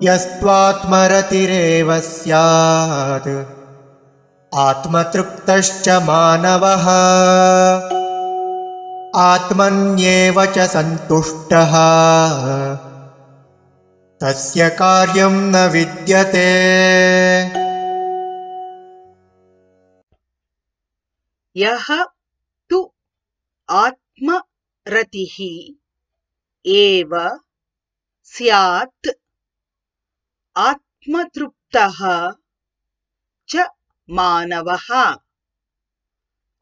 यस्त्वात्मरतिरेव स्यात् आत्मतृप्तश्च मानवः आत्मन्येव च सन्तुष्टः तस्य कार्यं न विद्यते। यः तु आत्मरतिः एव स्यात् आत्मतृप्तः च मानवः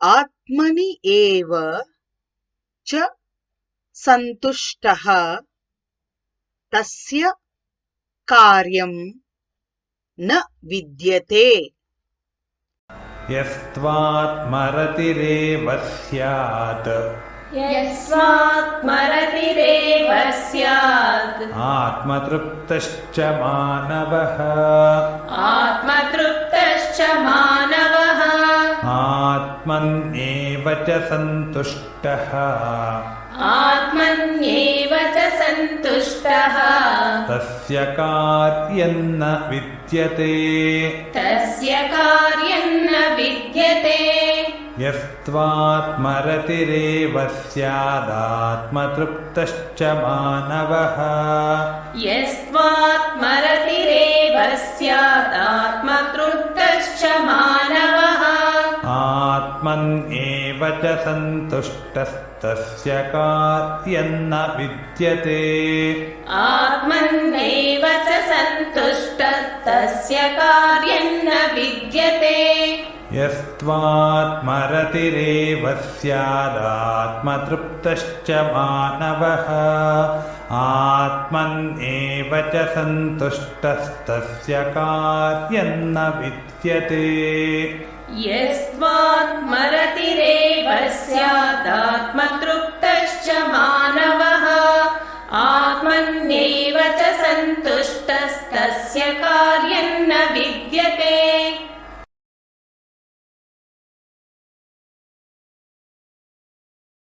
आत्मनि एव च सन्तुष्टः तस्य कार्यं न विद्यते। यस्त्वात्मरतिरेव स्यात् आत्मतृप्तश्च मानवः आत्मन्येव च सन्तुष्टः तस्य कार्यं न विद्यते। यस्त्वात्मरतिरेव स्यादात्मतृप्तश्च मानवः आत्मन्येव च सन्तुष्टस्तस्य कार्यं न विद्यते। यस्त्वात्मरतिरेव स्यादात्मतृप्तश्च मानवः आत्मन्येव च सन्तुष्टस्तस्य कार्यं न विद्यते। यस्त्वात्मरतिरेव स्यादात्मतृप्तश्च मानवः आत्मन्येव च सन्तुष्टस्तस्य कार्यं न विद्यते।